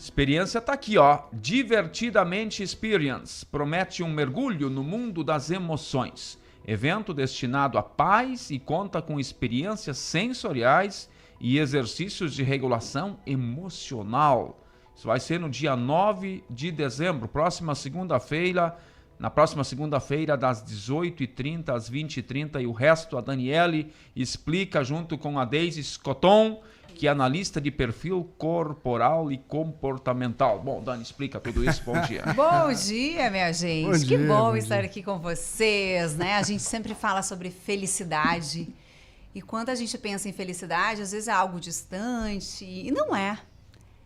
Experiência tá aqui, ó. Divertidamente Experience. Promete um mergulho no mundo das emoções. Evento destinado a pais e conta com experiências sensoriais e exercícios de regulação emocional. Isso vai ser no dia 9 de dezembro, próxima segunda-feira. Na próxima segunda-feira, das 18h30 às 20h30. E o resto a Daniele explica junto com a Deise Scotton, que é analista de perfil corporal e comportamental. Bom, Dani, explica tudo isso. Bom dia. Bom dia, minha gente. Bom Que dia, bom bom estar dia. aqui com vocês, né? A gente sempre fala sobre felicidade. E quando a gente pensa em felicidade, às vezes é algo distante. E não é.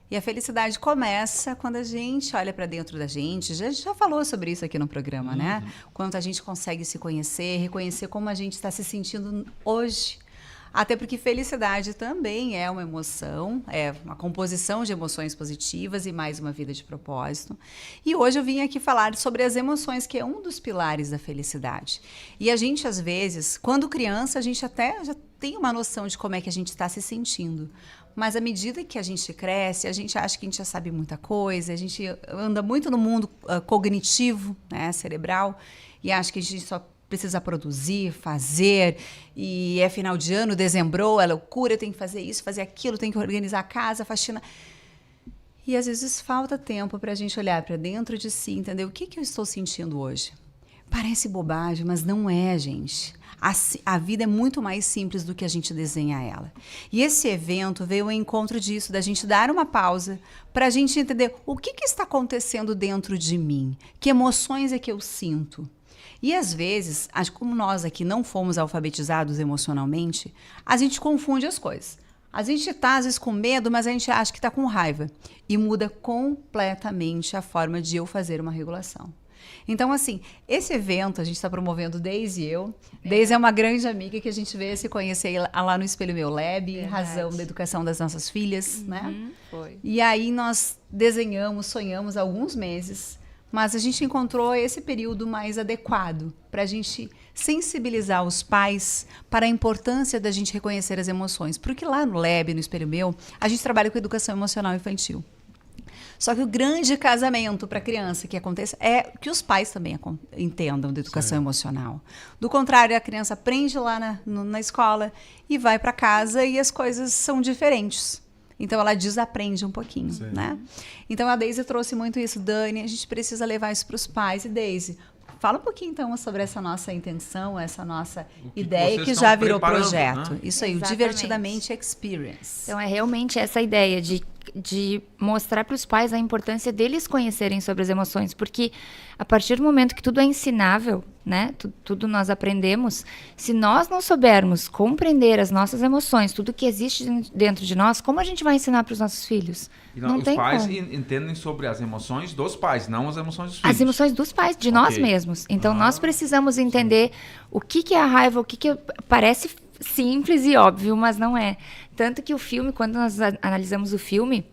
E a felicidade começa quando a gente olha para dentro da gente. A gente já falou sobre isso aqui no programa, né? Quando a gente consegue se conhecer, reconhecer como a gente está se sentindo hoje. Até porque felicidade também é uma emoção, é uma composição de emoções positivas e mais uma vida de propósito. E hoje eu vim aqui falar sobre as emoções, que é um dos pilares da felicidade. E a gente, às vezes, quando criança, a gente até já tem uma noção de como é que a gente está se sentindo. Mas à medida que a gente cresce, a gente acha que a gente já sabe muita coisa, a gente anda muito no mundo cognitivo, né, cerebral, e acha que a gente só precisa produzir, fazer, e é final de ano, dezembrou, é loucura, eu tenho que fazer isso, fazer aquilo, tenho que organizar a casa, a faxina. E às vezes falta tempo para a gente olhar para dentro de si, entender o que eu estou sentindo hoje. Parece bobagem, mas não é, gente. A vida é muito mais simples do que a gente desenha ela. E esse evento veio ao encontro disso, da gente dar uma pausa para a gente entender o que está acontecendo dentro de mim, que emoções é que eu sinto. E às vezes, como nós aqui não fomos alfabetizados emocionalmente, a gente confunde as coisas. A gente está, às vezes, com medo, mas a gente acha que está com raiva. E muda completamente a forma de eu fazer uma regulação. Então, assim, esse evento a gente está promovendo Deise e eu. Deise é uma grande amiga que a gente veio se conhecer lá no Espelho Meu Lab, em razão da educação das nossas filhas, né? Foi. E aí nós desenhamos, sonhamos há alguns meses, mas a gente encontrou esse período mais adequado para a gente sensibilizar os pais para a importância da gente reconhecer as emoções. Porque lá no Lab, no Espelho Meu, a gente trabalha com educação emocional infantil. Só que o grande casamento para a criança que acontece é que os pais também entendam da educação emocional. Do contrário, a criança aprende lá na escola e vai para casa e as coisas são diferentes. Então, ela desaprende um pouquinho, né? Então, a Deise trouxe muito isso. Dani, a gente precisa levar isso para os pais. E, Deise, fala um pouquinho, então, sobre essa nossa intenção, essa nossa ideia que já virou projeto. Né? Isso aí, Exatamente. o Divertidamente Experience. Então, é realmente essa ideia de mostrar para os pais a importância deles conhecerem sobre as emoções, porque a partir do momento que tudo é ensinável, né, tudo nós aprendemos, se nós não soubermos compreender as nossas emoções, tudo que existe dentro de nós, como a gente vai ensinar para os nossos filhos? Não, os pais entendem sobre as emoções dos pais, não as emoções dos filhos. As emoções dos pais, de nós mesmos. Então, nós precisamos entender o que é a raiva, parece simples e óbvio, mas não é. Tanto que o filme, quando nós analisamos o filme,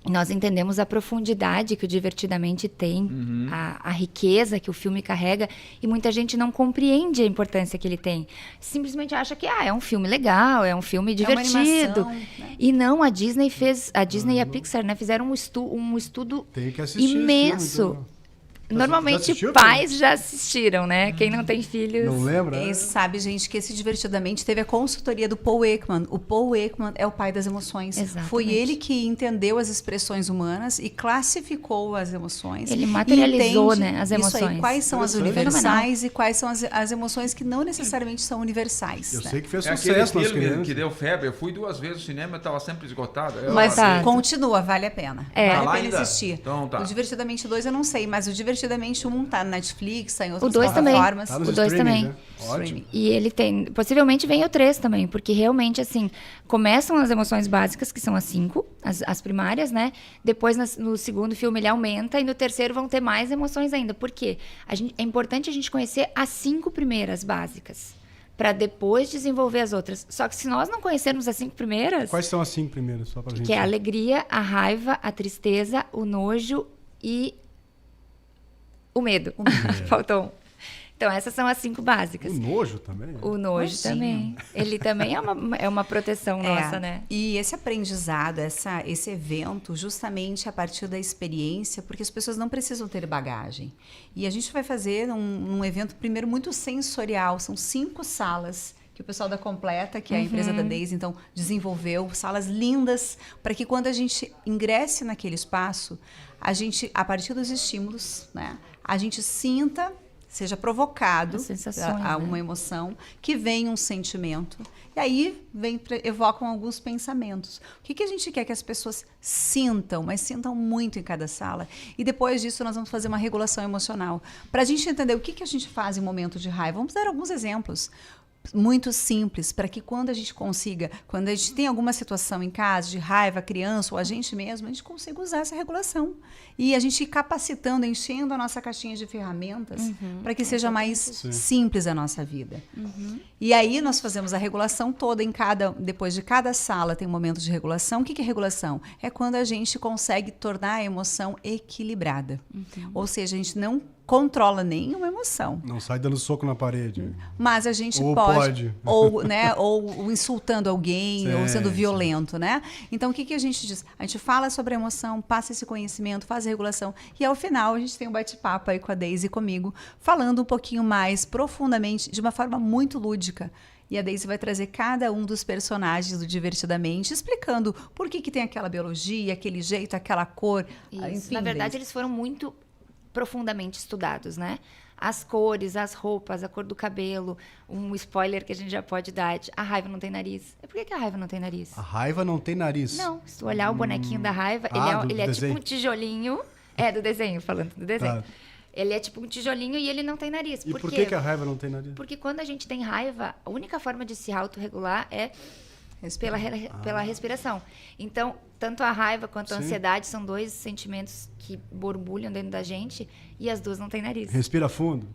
nós entendemos a profundidade que o Divertidamente tem, a riqueza que o filme carrega, e muita gente não compreende a importância que ele tem. Simplesmente acha que é um filme legal, é um filme divertido. Uma animação, né? E não, a Disney e a Pixar, né, fizeram um estudo Tem que assistir imenso. esse filme, Normalmente assistiu, pais já assistiram, né? Quem não tem filhos. Não lembra? E sabe, gente, que esse Divertidamente teve a consultoria do Paul Ekman. O Paul Ekman é o pai das emoções. Exatamente. Foi ele que entendeu as expressões humanas e classificou as emoções. Ele materializou, E entende né, as Isso aí, emoções. quais são as Interessante. universais e quais são as emoções que não necessariamente são universais. Eu né? sei que fez É aquele sucesso nas filme crianças. que deu febre. Eu fui 2 vezes no cinema e estava sempre esgotado. Mas Tá. continua, vale a pena. É. Vale Tá a lá pena ainda? assistir. Então tá. O Divertidamente 2 eu não sei, mas o Divertidamente 1 tá na Netflix, tá em outras 2 também. plataformas. Tá nos O 2 streaming, também. né? Ótimo. E ele tem... Possivelmente vem o 3 também, porque realmente, assim, começam as emoções básicas, que são as 5, as primárias, né? Depois, no segundo filme, ele aumenta, e no terceiro vão ter mais emoções ainda. Por quê? É importante a gente conhecer as 5 primeiras básicas, para depois desenvolver as outras. Só que se nós não conhecermos as 5 primeiras... Quais são as 5 primeiras, só pra gente... Que é a alegria, a raiva, a tristeza, o nojo e o medo. Faltou um. Então, essas são as 5 básicas. O nojo também. O nojo Imagina. também. Ele também é uma proteção nossa, né? E esse aprendizado, esse evento, justamente a partir da experiência, porque as pessoas não precisam ter bagagem. E a gente vai fazer um evento, primeiro, muito sensorial. São 5 salas que o pessoal da Completa, que é a empresa da Daisy, então, desenvolveu. Salas lindas, para que quando a gente ingresse naquele espaço, a gente, a partir dos estímulos, né, a gente sinta, seja provocado As sensações, uma né? emoção, que vem um sentimento, e aí evocam alguns pensamentos. O que a gente quer que as pessoas sintam, mas sintam muito em cada sala. E depois disso nós vamos fazer uma regulação emocional. Para a gente entender o que a gente faz em momento de raiva, vamos dar alguns exemplos muito simples, para que quando a gente consiga, quando a gente tem alguma situação em casa de raiva, criança ou a gente mesmo, a gente consiga usar essa regulação. E a gente ir capacitando, enchendo a nossa caixinha de ferramentas para que seja mais simples a nossa vida. E aí nós fazemos a regulação toda depois de cada sala tem um momento de regulação. O que é regulação? É quando a gente consegue tornar a emoção equilibrada. Ou seja, a gente não controla nenhuma emoção. Não sai dando soco na parede. Mas a gente Ou pode. pode. Ou insultando alguém, Sim, ou sendo sim. violento, né? Então, o que a gente diz? A gente fala sobre a emoção, passa esse conhecimento, faz a regulação. E, ao final, a gente tem um bate-papo aí com a Daisy e comigo, falando um pouquinho mais profundamente, de uma forma muito lúdica. E a Daisy vai trazer cada um dos personagens do Divertidamente, explicando por que tem aquela biologia, aquele jeito, aquela cor. Isso. Enfim, Na verdade, Daisy. eles foram muito profundamente estudados, né? As cores, as roupas, a cor do cabelo, um spoiler que a gente já pode dar, a raiva não tem nariz. E por que a raiva não tem nariz? A raiva não tem nariz. Não, se tu olhar o bonequinho da raiva, do ele é tipo desenho. um tijolinho. É, do desenho, falando do desenho. Tá. Ele é tipo um tijolinho e ele não tem nariz. E por quê? que a raiva não tem nariz? Porque quando a gente tem raiva, a única forma de se autorregular é pela respiração. Então, tanto a raiva quanto a Sim. ansiedade são 2 sentimentos que borbulham dentro da gente e as duas não têm nariz. Respira fundo.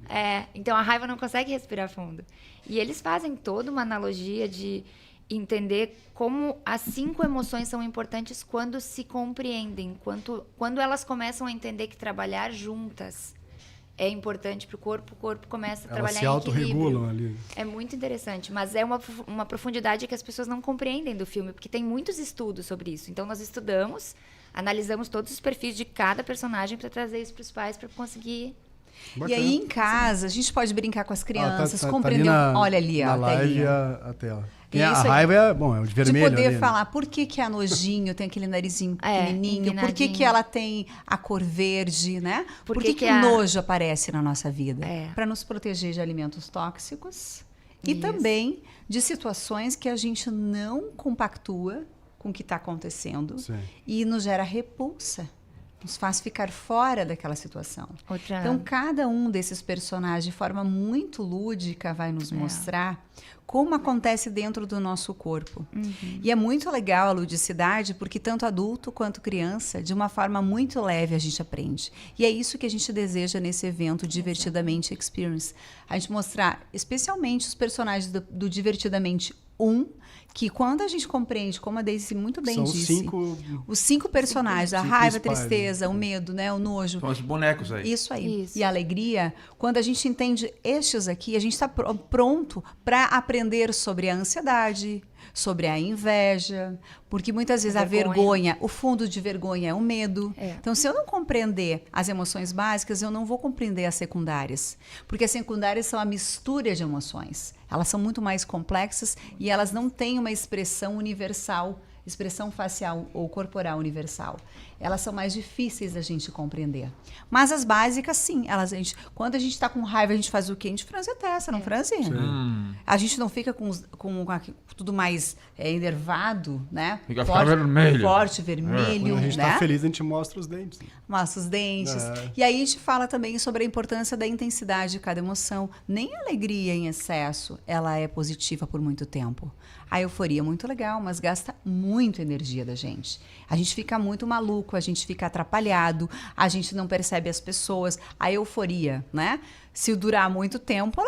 Então a raiva não consegue respirar fundo. E eles fazem toda uma analogia de entender como as 5 emoções são importantes quando se compreendem, quando elas começam a entender que trabalhar juntas é importante para o corpo começa a Elas trabalhar se em autorregulam equilíbrio. ali. É muito interessante, mas é uma profundidade que as pessoas não compreendem do filme, porque tem muitos estudos sobre isso. Então nós estudamos, analisamos todos os perfis de cada personagem para trazer isso para os pais para conseguir. E aí, em casa, a gente pode brincar com as crianças, tá compreender. Olha ali, na ó, live telinha. a tela. E Isso a aí. raiva é o de vermelho. De poder ali, né? falar por que a nojinho tem aquele narizinho pequenininho, por que empinadinho. ela tem a cor verde, né? Por que a- o nojo aparece na nossa vida? É. Para nos proteger de alimentos tóxicos e Isso. também de situações que a gente não compactua com o que está acontecendo Sim. e nos gera repulsa, nos faz ficar fora daquela situação. Outra... Então, cada um desses personagens, de forma muito lúdica, vai nos mostrar como acontece dentro do nosso corpo. E é muito legal a ludicidade, porque tanto adulto quanto criança, de uma forma muito leve, a gente aprende. E é isso que a gente deseja nesse evento Divertidamente Experience. A gente mostrar, especialmente os personagens do Divertidamente 1, que quando a gente compreende, como a Daisy muito bem São disse, os 5 personagens, a cinco raiva, a principais, tristeza, o medo, né, o nojo, São os bonecos aí. isso aí. Isso. E a alegria, quando a gente entende estes aqui, a gente está pronto para aprender sobre a ansiedade, sobre a inveja, porque muitas vezes a vergonha, o fundo de vergonha é o medo. É. Então, se eu não compreender as emoções básicas, eu não vou compreender as secundárias, porque as secundárias são a mistura de emoções. Elas são muito mais complexas e elas não têm uma expressão universal, expressão facial ou corporal universal. Elas são mais difíceis da gente compreender. Mas as básicas, sim. Quando a gente está com raiva, a gente faz o quê? A gente franze a testa, não franze? A gente não fica com tudo mais enervado, né? Fica vermelho. Forte, vermelho, Quando a gente né? tá feliz, a gente mostra os dentes. Mostra os dentes. É. E aí a gente fala também sobre a importância da intensidade de cada emoção. Nem a alegria em excesso, ela é positiva por muito tempo. A euforia é muito legal, mas gasta muito energia da gente. A gente fica muito maluco, eufórico, a gente fica atrapalhado, a gente não percebe as pessoas, a euforia, né? Se durar muito tempo,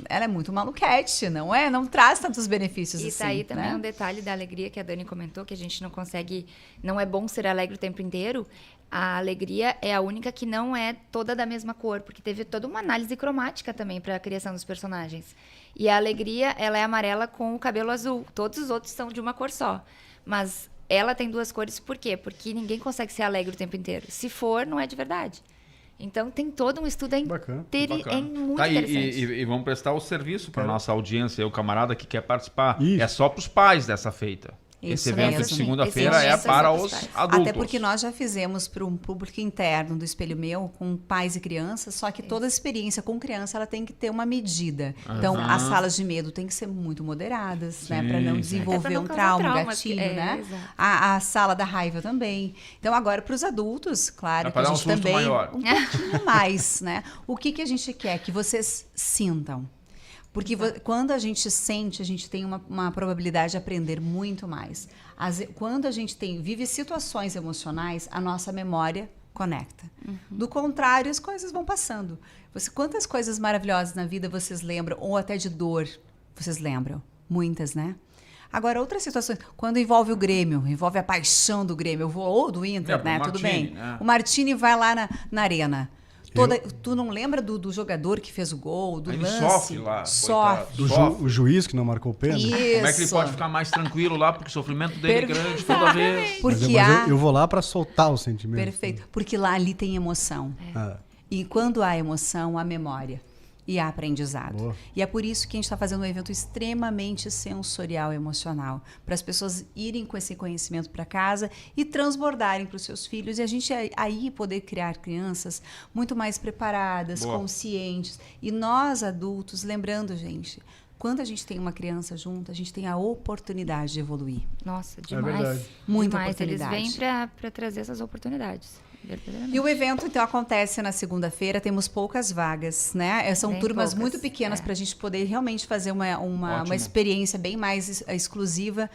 ela é muito maluquete, não é? Não traz tantos benefícios E assim, tá aí também né? um detalhe da alegria que a Dani comentou, que a gente não consegue, não é bom ser alegre o tempo inteiro. A alegria é a única que não é toda da mesma cor, porque teve toda uma análise cromática também para a criação dos personagens. E a alegria, ela é amarela com o cabelo azul. Todos os outros são de uma cor só. Mas ela tem duas cores por quê? Porque ninguém consegue ser alegre o tempo inteiro. Se for, não é de verdade. Então tem todo um estudo Bacana. é muito Tá, interessante. e vamos prestar o serviço para nossa audiência, o camarada que quer participar. Isso. É só para os pais dessa feita. Isso Esse evento mesmo. de segunda-feira Esse é evento é para só pros os pais. adultos. Até porque nós já fizemos para um público interno do Espelho Meu, com pais e crianças, só que toda experiência com criança ela tem que ter uma medida. Então, as salas de medo têm que ser muito moderadas, né? Para não sim. desenvolver Até pra não um causar trauma, um traumas, gatilho, é, né? exato. A sala da raiva também. Então, agora, para os adultos, claro, Dá que pra a dar um gente susto também. maior. Um pouquinho mais, né? O que a gente quer? Que vocês sintam. Porque quando a gente sente, a gente tem uma probabilidade de aprender muito mais. Quando a gente vive situações emocionais, a nossa memória conecta. Do contrário, as coisas vão passando. Quantas coisas maravilhosas na vida vocês lembram? Ou até de dor, vocês lembram? Muitas, né? Agora, outras situações, quando envolve o Grêmio, envolve a paixão do Grêmio, ou do Inter, né? Tudo Martini, bem. né? O Martini vai lá na arena. Tu não lembra do jogador que fez o gol, do Ele lance? sofre lá, Sofre. O juiz que não marcou o pênalti. Isso. Como é que ele pode ficar mais tranquilo lá, porque o sofrimento dele é grande toda vez. Porque Mas eu vou lá para soltar o sentimento. Perfeito. Porque lá ali tem emoção. Ah, E quando há emoção, há memória. E há aprendizado. Boa. E é por isso que a gente está fazendo um evento extremamente sensorial e emocional. Para as pessoas irem com esse conhecimento para casa e transbordarem para os seus filhos. E a gente aí poder criar crianças muito mais preparadas, Boa. conscientes. E nós, adultos, lembrando, gente, quando a gente tem uma criança junto, a gente tem a oportunidade de evoluir. Nossa, verdade. demais. Muita demais. oportunidade. Eles vêm para trazer essas oportunidades. Verdadeiramente. E o evento, então, acontece na segunda-feira, temos poucas vagas, né? São Bem turmas poucas, muito pequenas para a gente poder realmente fazer uma Ótimo. experiência bem mais exclusiva.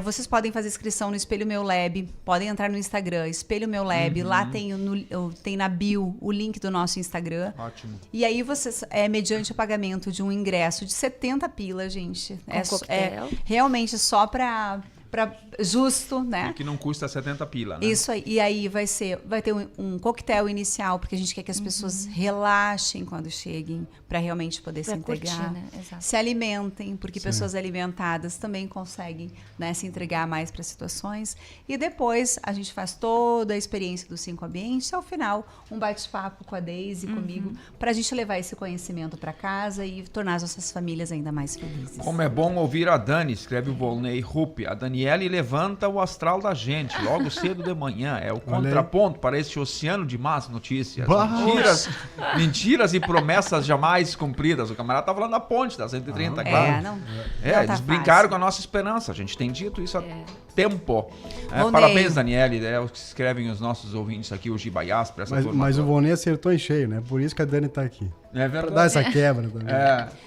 Vocês podem fazer inscrição no Espelho Meu Lab, podem entrar no Instagram, Espelho Meu Lab, lá tem na bio o link do nosso Instagram. Ótimo. E aí vocês, mediante o pagamento de um ingresso de 70 pila, gente. Com coquetel. Realmente só para justo, né? Que não custa 70 pila, né? Isso aí. E aí vai ter um coquetel inicial, porque a gente quer que as pessoas relaxem quando cheguem, para realmente poder se Pra entregar. curtir, né? Exato. Se alimentem, porque Sim. pessoas alimentadas também conseguem, né, se entregar mais para situações. E depois a gente faz toda a experiência dos 5 ambientes. Ao final, um bate-papo com a Deise e comigo, para a gente levar esse conhecimento para casa e tornar as nossas famílias ainda mais felizes. Como é bom ouvir a Dani, escreve o Volney Rupp. A Daniele levanta o astral da gente, logo cedo de manhã. É o contraponto para este oceano de más notícias. Bah! Mentiras e promessas jamais cumpridas. O camarada tá falando da ponte da 130, claro. Não Eles tá brincaram fácil. com a nossa esperança. A gente tem dito isso há tempo. Volney. Parabéns, Daniele. É o que escrevem os nossos ouvintes aqui, o Gibaiás, para essa turma Mas o toda. Volney acertou em cheio, né? Por isso que a Dani tá aqui. É Pra verdade. dar essa quebra também.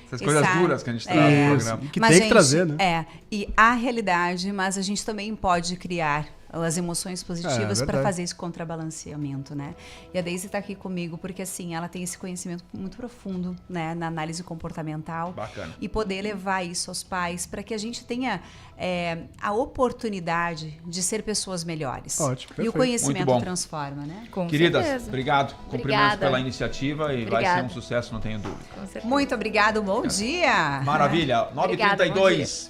Essas coisas Exato. duras que a gente traz no Isso. programa. E que Mas, tem gente, que trazer, né? E a realidade, mas a gente também pode criar as emoções positivas para verdade. fazer esse contrabalanceamento, né? E a Deise está aqui comigo porque, assim, ela tem esse conhecimento muito profundo, né, na análise comportamental. Bacana. E poder levar isso aos pais para que a gente tenha a oportunidade de ser pessoas melhores. Ótimo, E o perfeito. Muito conhecimento bom. transforma, né? Com Queridas, certeza. obrigado. Cumprimentos Obrigada. pela iniciativa e vai Obrigada. ser um sucesso, não tenho dúvida. Com certeza. Muito obrigado, bom dia! Maravilha. Obrigada, bom 9h32.